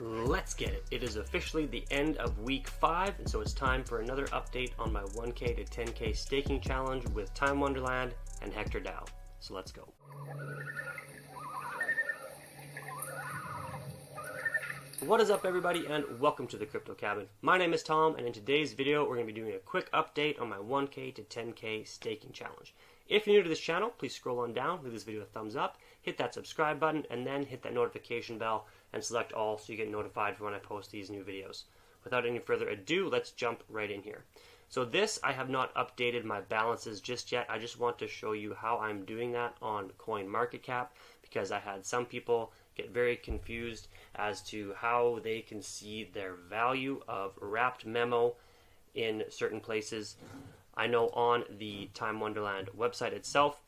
Let's get it. It is officially the end of week 5, and so it's time for another update on my 1K to 10K staking challenge with Time Wonderland and Hector DAO. So let's go. What is up, everybody, and welcome to the Crypto Cabin. My name is Tom, and in today's video we're going to be doing a quick update on my 1K to 10K staking challenge. If you're new to this channel, please scroll on down, leave this video a thumbs up, hit that subscribe button, and then hit that notification bell and select all so you get notified for when I post these new videos. Without any further ado, let's jump right in here. So this, I have not updated my balances just yet. I just want to show you how I'm doing that on CoinMarketCap, because I had some people get very confused as to how they can see their value of wrapped memo in certain places. I know on the Time Wonderland website itself,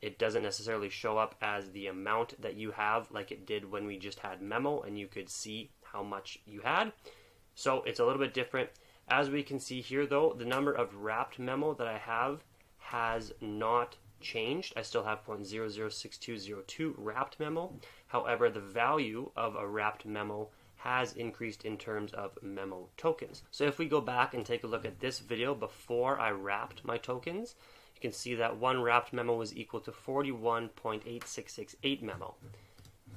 it doesn't necessarily show up as the amount that you have like it did when we just had memo and you could see how much you had. So it's a little bit different. As we can see here though, the number of wrapped memo that I have has not changed. I still have 0.006202 wrapped memo. However, the value of a wrapped memo has increased in terms of memo tokens. So if we go back and take a look at this video before I wrapped my tokens, you can see that one wrapped memo was equal to 41.8668 memo.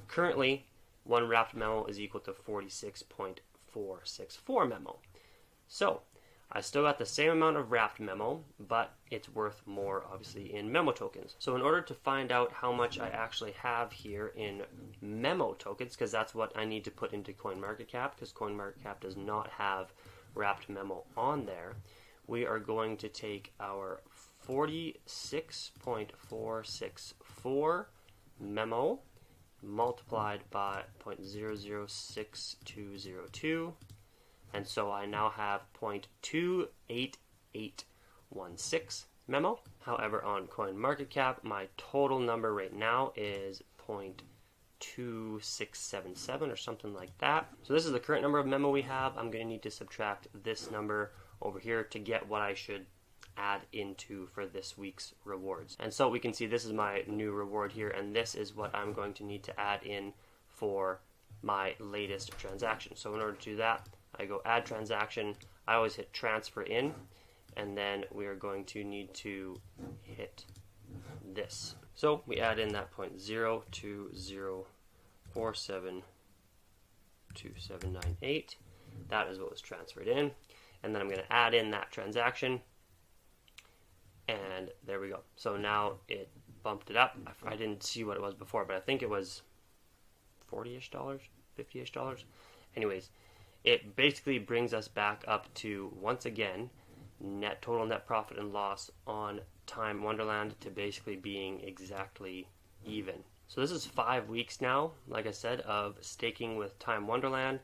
Currently, one wrapped memo is equal to 46.464 memo. So I still got the same amount of wrapped memo, but it's worth more obviously in memo tokens. So in order to find out how much I actually have here in memo tokens, because that's what I need to put into CoinMarketCap, because CoinMarketCap does not have wrapped memo on there, we are going to take our 46.464 memo multiplied by 0.006202, and so I now have 0.28816 memo. However, on CoinMarketCap, my total number right now is 0.2677 or something like that. So this is the current number of memo we have. I'm going to need to subtract this number over here to get what I should add into for this week's rewards. And so we can see this is my new reward here, and this is what I'm going to need to add in for my latest transaction. So in order to do that, I go add transaction, I always hit transfer in, and then we are going to need to hit this. So we add in that 0.020472798. That is what was transferred in. And then I'm going to add in that transaction, and there we go. So now it bumped it up. I didn't see what it was before, but I think it was $40-ish, $50-ish. Anyways, it basically brings us back up to, once again, total net profit and loss on Time Wonderland to basically being exactly even. So this is 5 weeks now, like I said, of staking with Time Wonderland,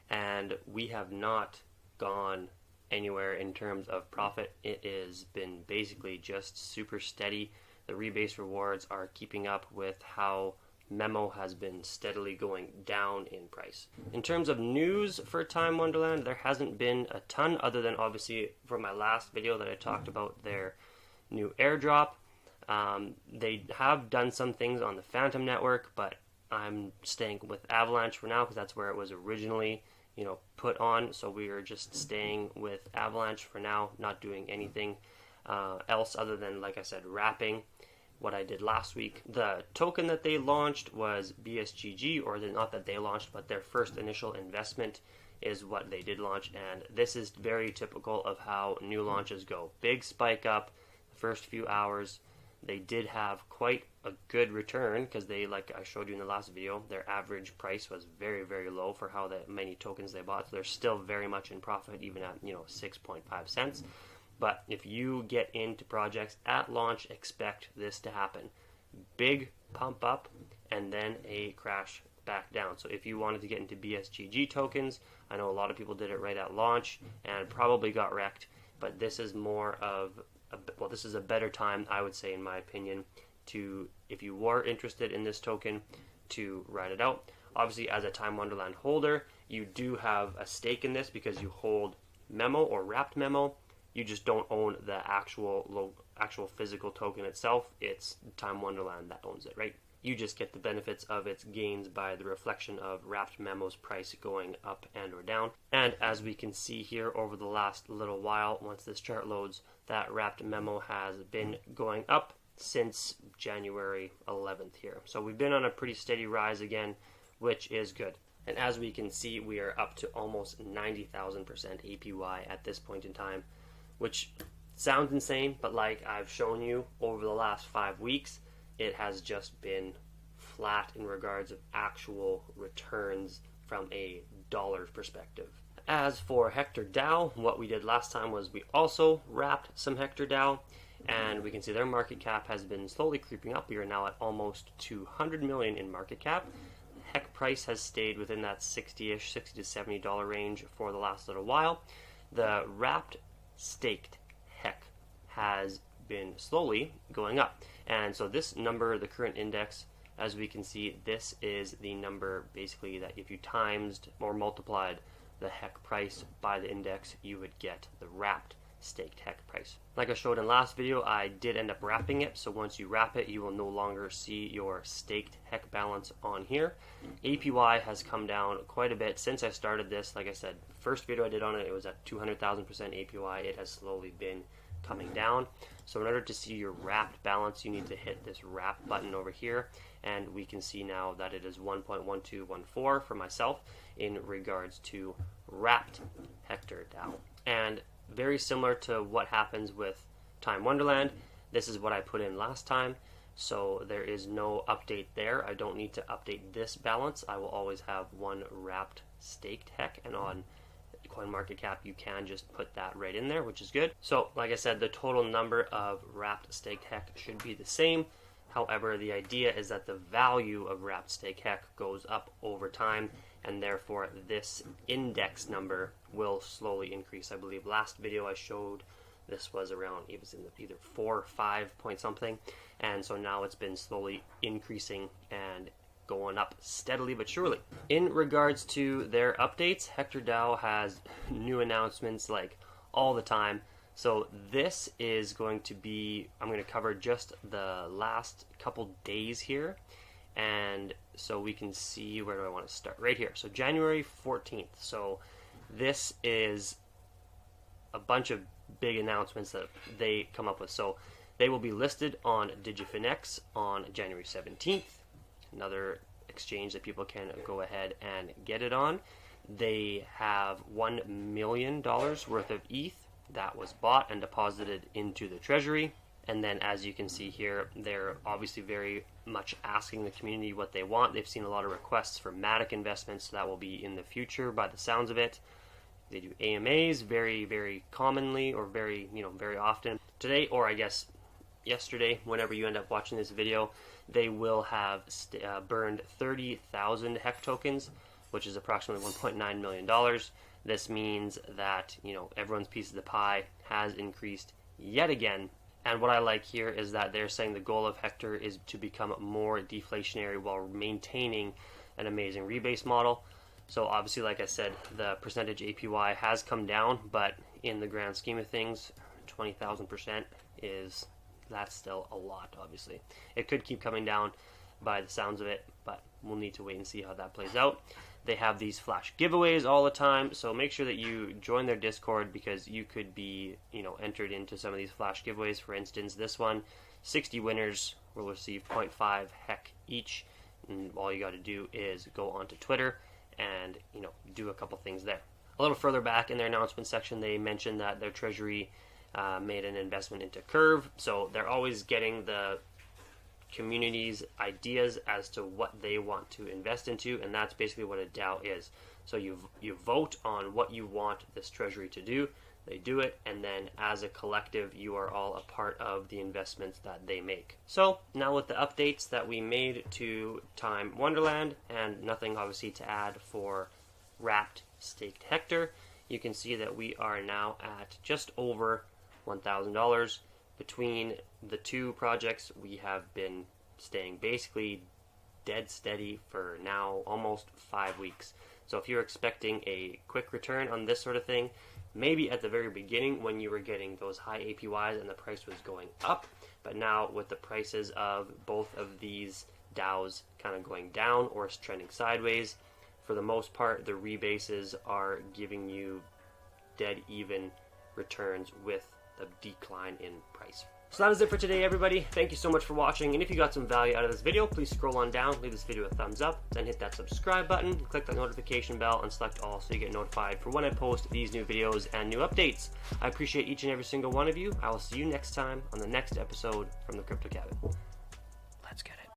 and we have not gone anywhere in terms of profit. It has been basically just super steady. The rebase rewards are keeping up with how memo has been steadily going down in price. In terms of news for Time Wonderland, there hasn't been a ton, other than obviously from my last video that I talked about their new airdrop. They have done some things on the Phantom network, but I'm staying with Avalanche for now because that's where it was originally put on. So we are just staying with Avalanche for now, not doing anything else other than, like I said, wrapping what I did last week. The token that they launched was BSGG, or not that they launched, but their first initial investment is what they did launch, and this is very typical of how new launches go. Big spike up the first few hours. They did have quite a good return because they, like I showed you in the last video, their average price was very, very low for how many tokens they bought. So they're still very much in profit, even at 6.5 cents. But if you get into projects at launch, expect this to happen. Big pump up and then a crash back down. So if you wanted to get into BSGG tokens, I know a lot of people did it right at launch and probably got wrecked, but this is more of this is a better time, I would say, in my opinion, to, if you were interested in this token, to ride it out. Obviously, as a Time Wonderland holder, you do have a stake in this because you hold memo or wrapped memo. You just don't own the actual physical token itself. It's Time Wonderland that owns it, right? You just get the benefits of its gains by the reflection of wrapped MEMO's price going up and or down. And as we can see here over the last little while, once this chart loads, that wrapped MEMO has been going up since January 11th here. So we've been on a pretty steady rise again, which is good. And as we can see, we are up to almost 90,000% APY at this point in time, which sounds insane, but like I've shown you over the last 5 weeks, it has just been flat in regards of actual returns from a dollar perspective. As for Hector DAO, what we did last time was we also wrapped some Hector DAO, and we can see their market cap has been slowly creeping up. We are now at almost 200 million in market cap. HEC price has stayed within that $60 to $70 range for the last little while. The wrapped staked HEC has been slowly going up, and so this number, the current index, as we can see, this is the number basically that if you times or multiplied the HEC price by the index, you would get the wrapped staked HEC price. Like I showed in last video, I did end up wrapping it, so once you wrap it, you will no longer see your staked HEC balance on here. APY has come down quite a bit since I started this. Like I said, first video I did on it, it was at 200,000% APY. It has slowly been coming down. So in order to see your wrapped balance, you need to hit this wrap button over here, and we can see now that it is 1.1214 for myself in regards to wrapped Hector DAO. And very similar to what happens with Time Wonderland, this is what I put in last time, so there is no update there. I don't need to update this balance. I will always have one wrapped staked HEC, and on CoinMarketCap you can just put that right in there, which is good. So like I said, the total number of wrapped staked HEC should be the same. However, the idea is that the value of wrapped staked HEC goes up over time, and therefore this index number will slowly increase. I believe last video I showed this was around, it was in either 4 or 5 point something, and so now it's been slowly increasing and going up steadily but surely. In regards to their updates, Hector DAO has new announcements like all the time. So this is going to be, I'm going to cover just the last couple days here, and so we can see, where do I want to start? Right here. So January 14th. So this is a bunch of big announcements that they come up with. So they will be listed on DigiFinex on January 17th. Another exchange that people can go ahead and get it on. They have $1 million worth of ETH that was bought and deposited into the treasury. And then as you can see here, they're obviously very much asking the community what they want. They've seen a lot of requests for Matic investments, so that will be in the future by the sounds of it. They do AMAs very, very commonly, or very often. Today, or I guess yesterday, whenever you end up watching this video, they will have burned 30,000 HEC tokens, which is approximately $1.9 million. This means that, everyone's piece of the pie has increased yet again. And what I like here is that they're saying the goal of Hector is to become more deflationary while maintaining an amazing rebase model. So obviously, like I said, the percentage APY has come down, but in the grand scheme of things, 20,000% that's still a lot, obviously. It could keep coming down by the sounds of it, but we'll need to wait and see how that plays out. They have these flash giveaways all the time, so make sure that you join their Discord, because you could be, entered into some of these flash giveaways. For instance, this one, 60 winners will receive 0.5 HEC each, and all you got to do is go onto Twitter and, do a couple things there. A little further back in their announcement section, they mentioned that their treasury made an investment into Curve, so they're always getting the community's ideas as to what they want to invest into, and that's basically what a DAO is. So you vote on what you want this treasury to do, they do it, and then as a collective you are all a part of the investments that they make. So now with the updates that we made to Time Wonderland, and nothing obviously to add for wrapped staked Hector, you can see that we are now at just over $1,000. Between the two projects, we have been staying basically dead steady for now almost 5 weeks. So if you're expecting a quick return on this sort of thing, maybe at the very beginning when you were getting those high APYs and the price was going up, but now with the prices of both of these DAOs kind of going down or it's trending sideways. For the most part, the rebases are giving you dead even returns with the decline in price. So that is it for today, everybody. Thank you so much for watching, and if you got some value out of this video, please scroll on down, leave this video a thumbs up, then hit that subscribe button, click that notification bell, and select all so you get notified for when I post these new videos and new updates. I appreciate each and every single one of you. I will see you next time on the next episode from the Crypto Cabin. Let's get it.